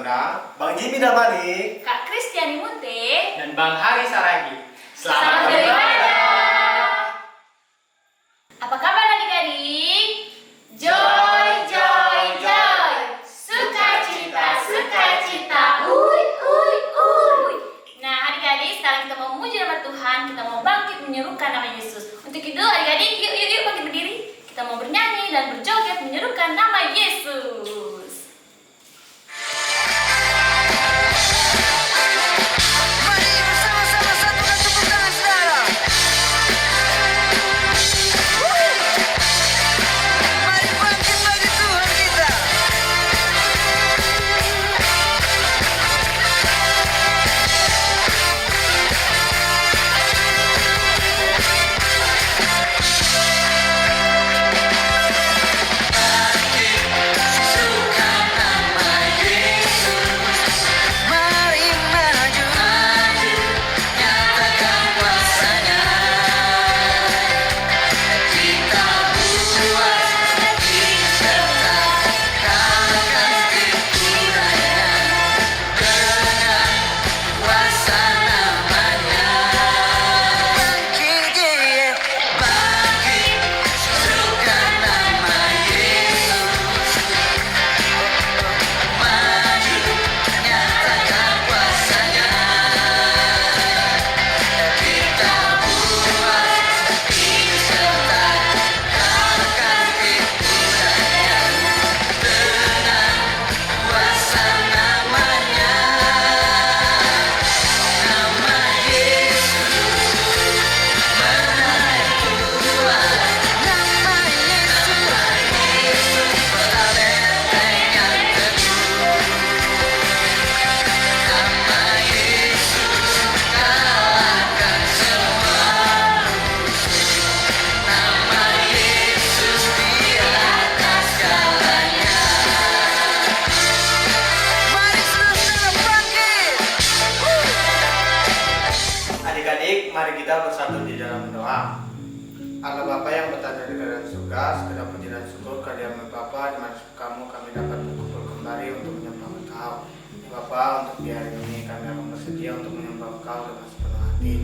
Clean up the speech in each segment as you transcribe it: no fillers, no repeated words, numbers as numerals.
mengundang Bang Jimmy Damani, Kak Kristiani Munte, dan Bang Hari Saragi. Selamat beribadah. Apa kabar adik-adik? Joy, joy, joy. Sukacita, sukacita. Uy, uy, uy. Nah adik-adik, sekarang kita mau memuji nama Tuhan. Kita mau bangkit menyerukan nama Yesus. Untuk itu adik-adik, yuk bangkit berdiri. Kita mau bernyanyi dan berjoget menyerukan nama Yesus. Mari kita bersatu di dalam doa. Allah Bapa yang berada di dalam surga, segala puji dan syukur kehadirat Bapa di mana kamu kami dapat berkumpul kembali untuk menyembah Engkau. Ya Bapa, untuk di hari ini kami akan bersedia untuk menyembah Engkau dengan sepenuh hati.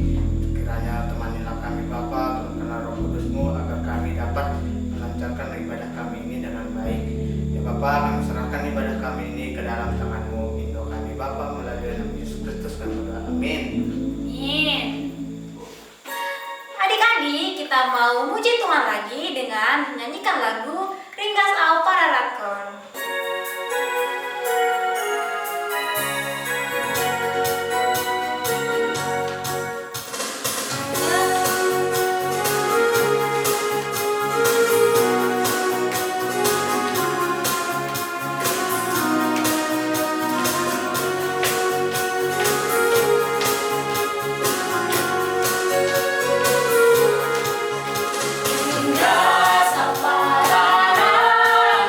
Kiranya temanilah kami Bapa, turunkanlah Roh Kudus-Mu agar kami dapat melancarkan ibadah kami ini dengan baik. Ya Bapa, kami serahkan ibadah kami ini ke dalam tangan-Mu. Indo kami Bapa melalui nama Yesus Kristus kami berdoa. Amin. Amin. Adik-adik, kita mau muji Tuhan lagi dengan menyanyikan lagu Ringkas Au Pararatkon. Ringkas Au Pararatkon.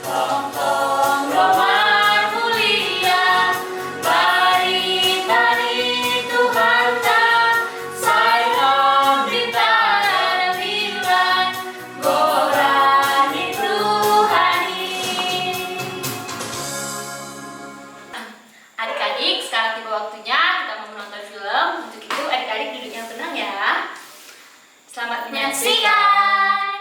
Tong Roman mulia, bari-bari Tuhan ta, sayang bintang bilan, gorani Tuhani. Adik-adik, sekarang tiba waktunya kita mau menonton film. Untuk itu adik-adik duduk yang tenang ya. Selamat menyaksikan.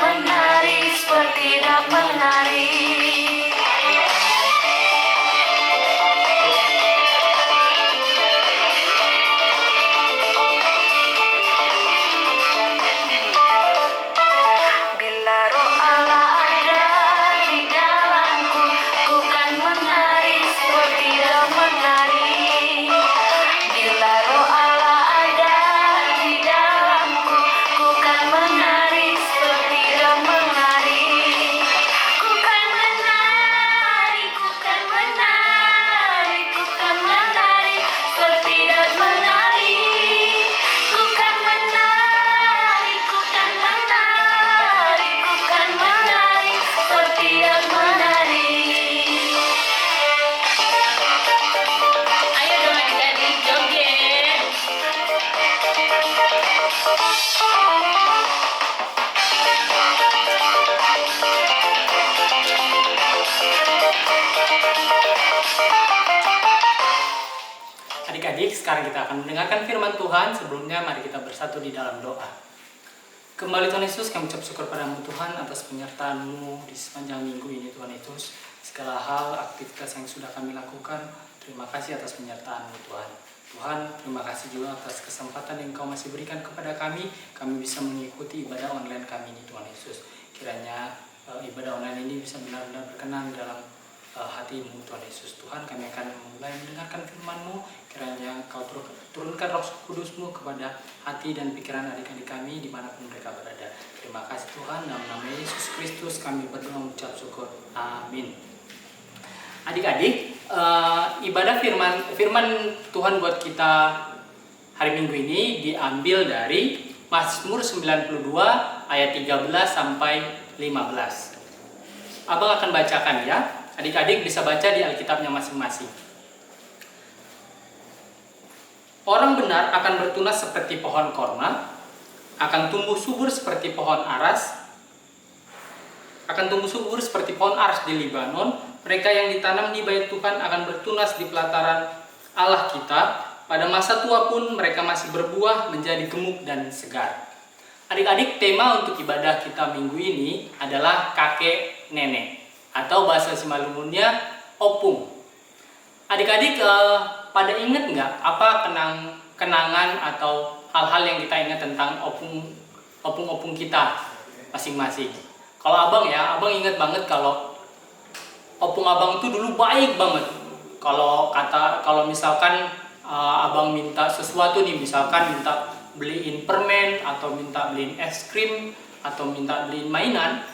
menari seperti tidak menari. Bila roh Allah ada di dalamku, ku kan menari seperti tidak menari. Bila roh Allah ada di dalamku, ku kan menari seperti tidak menari. Ku kan menari, ku kan menari, ku kan menari seperti tidak menari. Ku kan menari, ku kan menari, ku kan menari seperti tidak menari. Ayo dong adik-adik joget. Adik-adik, sekarang kita akan mendengarkan firman Tuhan. Sebelumnya, mari kita bersatu di dalam doa. Kembali Tuhan Yesus, kami ucap syukur padamu Tuhan atas penyertaan-Mu di sepanjang minggu ini Tuhan Yesus. Segala hal, aktivitas yang sudah kami lakukan, terima kasih atas penyertaan-Mu Tuhan. Tuhan, terima kasih juga atas kesempatan yang Engkau masih berikan kepada kami bisa mengikuti ibadah online kami ini Tuhan Yesus. Kiranya ibadah online ini bisa benar-benar berkenan dalam hati-Mu Tuhan Yesus. Tuhan, kami akan mulai mendengarkan firman-Mu. Kiranya Engkau turunkan Roh Kudus-Mu kepada hati dan pikiran adik-adik kami dimanapun mereka berada. Terima kasih Tuhan, dalam nama Yesus Kristus kami berdoa mengucap syukur. Amin. Adik-adik, ibadah firman Tuhan buat kita hari Minggu ini diambil dari Mazmur 92 ayat 13 sampai 15. Abang akan bacakan ya. Adik-adik bisa baca di Alkitabnya masing-masing. Orang benar akan bertunas seperti pohon korma, akan tumbuh subur seperti pohon aras, di Libanon. Mereka yang ditanam di bait Tuhan akan bertunas di pelataran Allah kita. Pada masa tua pun mereka masih berbuah menjadi gemuk dan segar. Adik-adik, tema untuk ibadah kita minggu ini adalah kakek nenek, atau bahasa Simalungunnya opung. Adik-adik, pada ingat nggak apa kenangan atau hal-hal yang kita ingat tentang opung kita masing-masing? Kalau abang ya, abang ingat banget kalau opung abang itu dulu baik banget. Kalau misalkan abang minta sesuatu nih, misalkan minta beliin permen atau minta beliin es krim atau minta beliin mainan,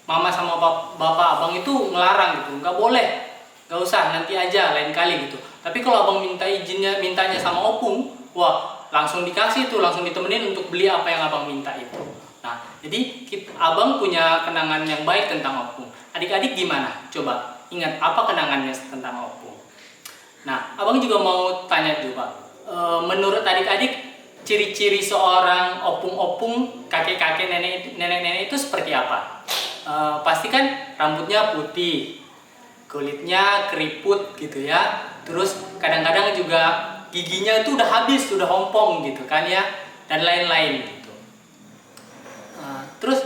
mama sama bapak abang itu ngelarang gitu, nggak boleh, nggak usah, nanti aja lain kali gitu. Tapi kalau abang mintanya sama opung, wah langsung dikasih tuh, langsung ditemenin untuk beli apa yang abang minta itu. Nah, jadi abang punya kenangan yang baik tentang opung. Adik-adik gimana? Coba ingat apa kenangannya tentang opung. Nah, abang juga mau tanya juga, menurut adik-adik ciri-ciri seorang opung-opung, kakek-kakek, nenek-nenek itu seperti apa? Pasti kan rambutnya putih, kulitnya keriput gitu ya. Terus kadang-kadang juga giginya itu udah habis, udah ompong gitu kan ya, dan lain-lain gitu. Terus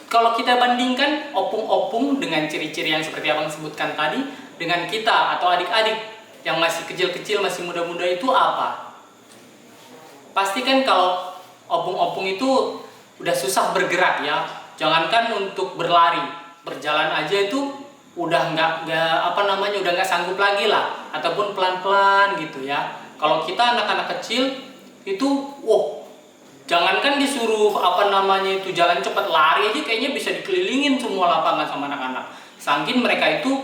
kalau kita bandingkan opung-opung dengan ciri-ciri yang seperti abang sebutkan tadi dengan kita atau adik-adik yang masih kecil-kecil, masih muda-muda itu apa? Pasti kan kalau opung-opung itu udah susah bergerak ya. Jangankan untuk berlari, berjalan aja itu udah nggak sanggup lagi lah, ataupun pelan-pelan gitu ya. Kalau kita anak-anak kecil itu, jangankan disuruh jalan cepat, lari aja kayaknya bisa dikelilingin semua lapangan sama anak-anak. Saking mereka itu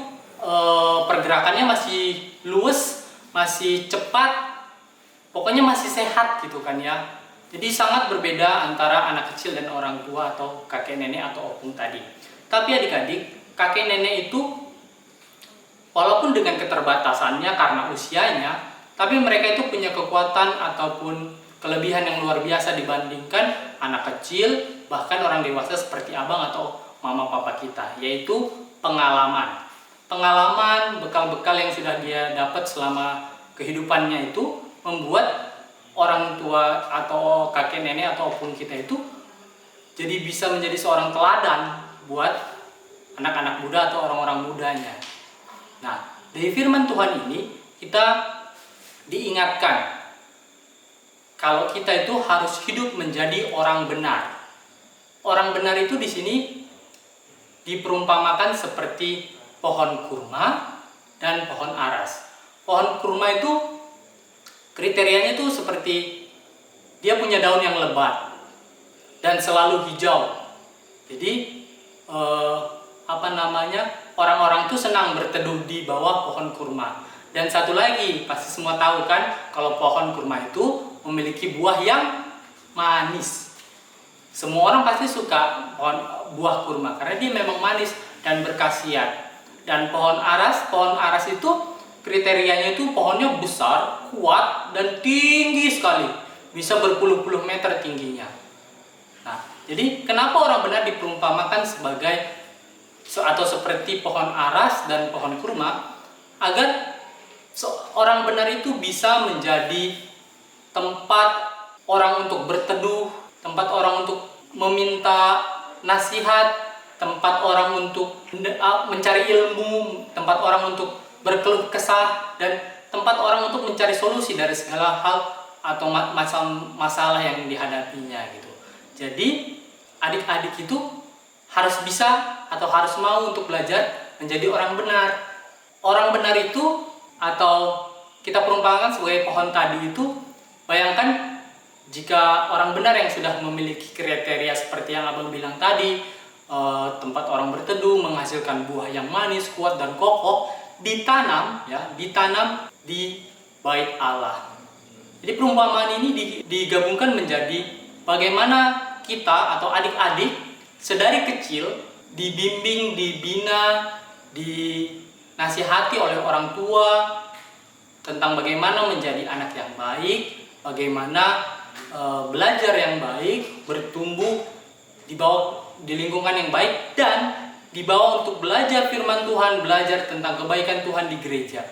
pergerakannya masih luwes, masih cepat, pokoknya masih sehat gitu kan ya. Jadi sangat berbeda antara anak kecil dan orang tua atau kakek nenek atau opung tadi. Tapi adik-adik, kakek nenek itu walaupun dengan keterbatasannya karena usianya, tapi mereka itu punya kekuatan ataupun kelebihan yang luar biasa dibandingkan anak kecil, bahkan orang dewasa seperti abang atau mama papa kita, yaitu pengalaman. Pengalaman, bekal-bekal yang sudah dia dapat selama kehidupannya itu membuat orang tua atau kakek nenek atau opung kita itu jadi bisa menjadi seorang teladan buat anak-anak muda atau orang-orang mudanya. Nah, dari firman Tuhan ini kita diingatkan kalau kita itu harus hidup menjadi orang benar. Orang benar itu di sini diperumpamakan seperti pohon kurma dan pohon aras. Pohon kurma itu kriterianya itu seperti dia punya daun yang lebat dan selalu hijau. Jadi orang-orang itu senang berteduh di bawah pohon kurma. Dan satu lagi, pasti semua tahu kan, kalau pohon kurma itu memiliki buah yang manis. Semua orang pasti suka buah kurma karena dia memang manis dan berkhasiat. Dan pohon aras itu kriterianya itu pohonnya besar, kuat, dan tinggi sekali. Bisa berpuluh-puluh meter tingginya. Nah, jadi kenapa orang benar diperumpamakan sebagai atau seperti pohon aras dan pohon kurma? Agar orang benar itu bisa menjadi tempat orang untuk berteduh, tempat orang untuk meminta nasihat, tempat orang untuk mencari ilmu, tempat orang untuk berkeluh kesah, dan tempat orang untuk mencari solusi dari segala hal atau masalah yang dihadapinya gitu. Jadi adik-adik itu harus bisa atau harus mau untuk belajar menjadi orang benar. Orang benar itu atau kita perumpamakan sebagai pohon tadi itu, bayangkan jika orang benar yang sudah memiliki kriteria seperti yang abang bilang tadi, tempat orang berteduh, menghasilkan buah yang manis, kuat dan kokoh, ditanam di bait Allah. Jadi perumpamaan ini digabungkan menjadi bagaimana kita atau adik-adik sedari kecil dibimbing, dibina, dinasihati oleh orang tua tentang bagaimana menjadi anak yang baik, bagaimana belajar yang baik, bertumbuh di lingkungan yang baik, dan dibawa untuk belajar firman Tuhan, belajar tentang kebaikan Tuhan di gereja.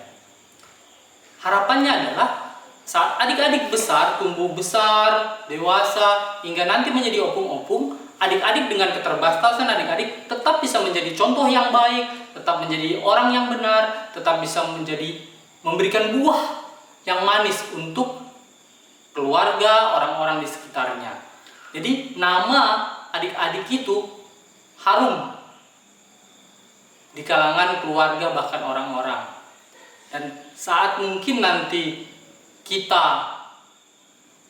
Harapannya adalah saat adik-adik besar, tumbuh besar, dewasa, hingga nanti menjadi opung-opung, adik-adik dengan keterbatasan adik-adik tetap bisa menjadi contoh yang baik, tetap menjadi orang yang benar, tetap bisa memberikan buah yang manis untuk keluarga, orang-orang di sekitarnya. Jadi nama adik-adik itu harum di kalangan keluarga bahkan orang-orang. Dan saat mungkin nanti kita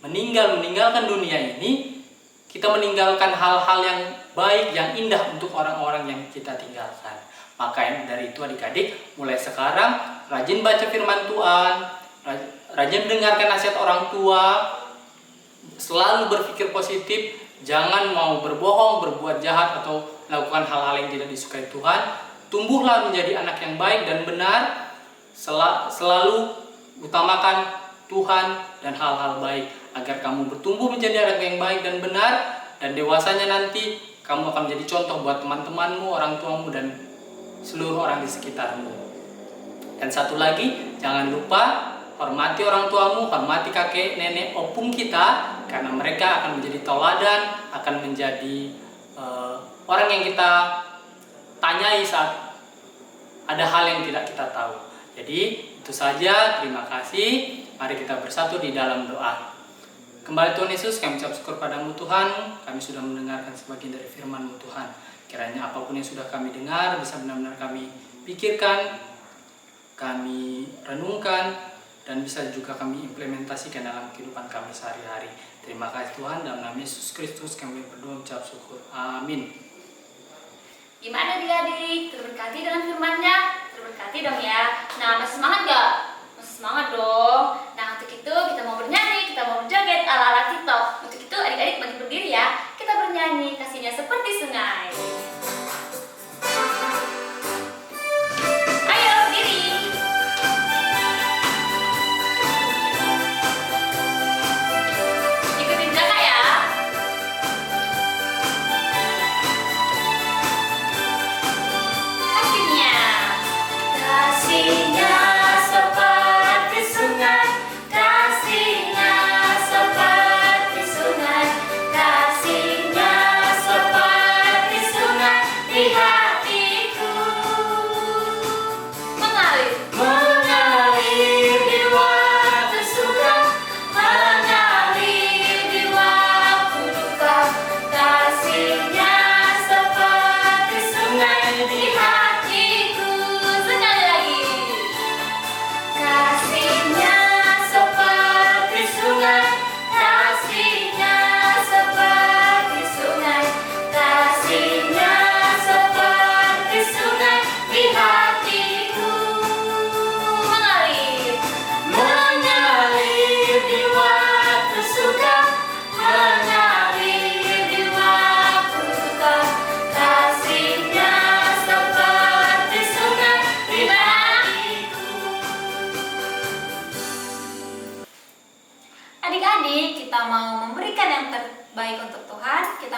meninggalkan dunia ini, kita meninggalkan hal-hal yang baik, yang indah untuk orang-orang yang kita tinggalkan. Maka dari itu adik-adik, mulai sekarang rajin baca firman Tuhan, rajin dengarkan nasihat orang tua, selalu berpikir positif, jangan mau berbohong, berbuat jahat, atau melakukan hal-hal yang tidak disukai Tuhan. Tumbuhlah menjadi anak yang baik dan benar, selalu utamakan Tuhan dan hal-hal baik, agar kamu bertumbuh menjadi anak yang baik dan benar, dan dewasanya nanti kamu akan menjadi contoh buat teman-temanmu, orang tuamu, dan seluruh orang di sekitarmu. Dan satu lagi, jangan lupa hormati orang tuamu, hormati kakek, nenek, opung kita, karena mereka akan menjadi tauladan, akan menjadi orang yang kita tanyai saat ada hal yang tidak kita tahu. Jadi itu saja, terima kasih. Mari kita bersatu di dalam doa. Kembali Tuhan Yesus, kami ucap syukur padamu Tuhan, kami sudah mendengarkan sebagian dari firman-Mu Tuhan. Kiranya apapun yang sudah kami dengar bisa benar-benar kami pikirkan, kami renungkan, dan bisa juga kami implementasikan dalam kehidupan kami sehari-hari. Terima kasih Tuhan, dalam nama Yesus Kristus kami berdoa ucap syukur. Amin. Gimana adik-adik? Terberkati dengan firman-Nya? Terberkati dong ya. Nah, masih semangat gak? Masih semangat dong. Nah, untuk itu kita mau bernyanyi, kita mau berjoget ala-ala TikTok. Untuk itu adik-adik bagi berdiri ya. Kita bernyanyi, kasihnya seperti sungai. Ayo berdiri. Ikutin kakak ya. Kasihnya seperti sungai, kasihnya seperti sungai, kasih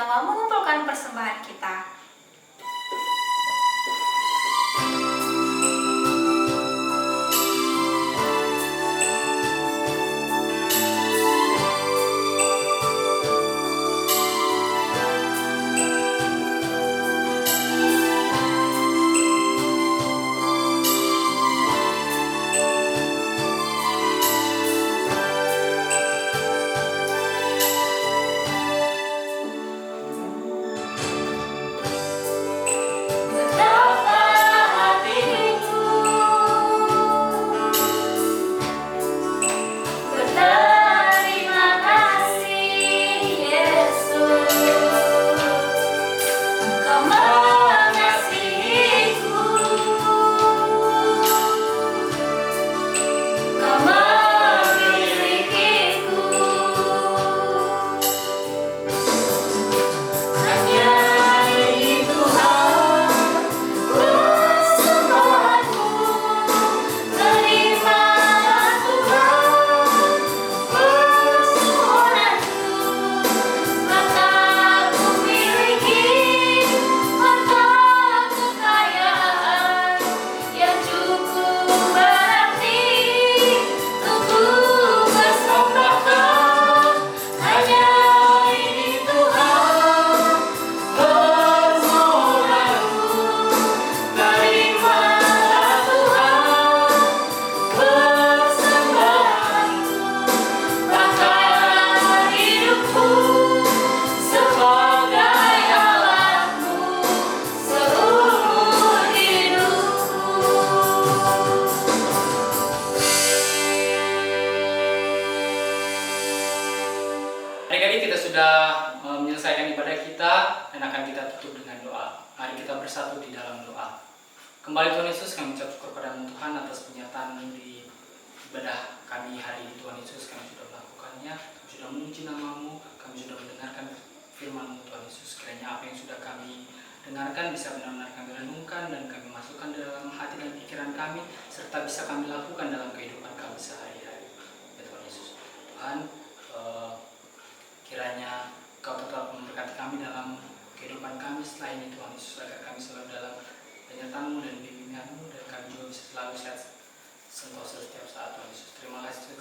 Noah mengumpulkan persembahan kita. Adik-adik, kita sudah menyelesaikan ibadah kita dan akan kita tutup dengan doa. Mari kita bersatu di dalam doa. Kembali Tuhan Yesus, kami ucap syukur pada Tuhan atas pernyataan di ibadah kami hari ini. Tuhan Yesus, kami sudah melakukannya, kami sudah memuji nama-Mu, kami sudah mendengarkan firman-Mu Tuhan Yesus. Kiranya apa yang sudah kami dengarkan bisa benar-benar kami renungkan dan kami masukkan dalam hati dan pikiran kami, serta bisa kami lakukan dalam kehidupan kami sehari-hari. Ya Tuhan Yesus, Tuhan, kiranya Kau tetap memberkati kami dalam kehidupan kami setelah ini Tuhan Yesus, agar kami selalu dalam penyertaan-Mu dan bimbingan-Mu, dan kami juga bisa selalu sehat sentosa setiap saat Tuhan Yesus. Terima kasih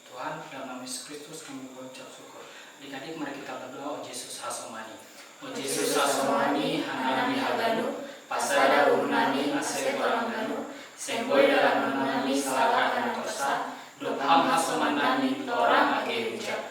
Tuhan, dalam nama Yesus Kristus kami mengucap syukur. Adik-adik, mari kita berdoa. O Yesus Hasomani, O Yesus Hasomani, Hanami Haganu, Pasada Urunani, Asek Orang Ganu, Semboi dalam menami salah karena tosa, Lupham Hasomanani, Orang Age Hujat.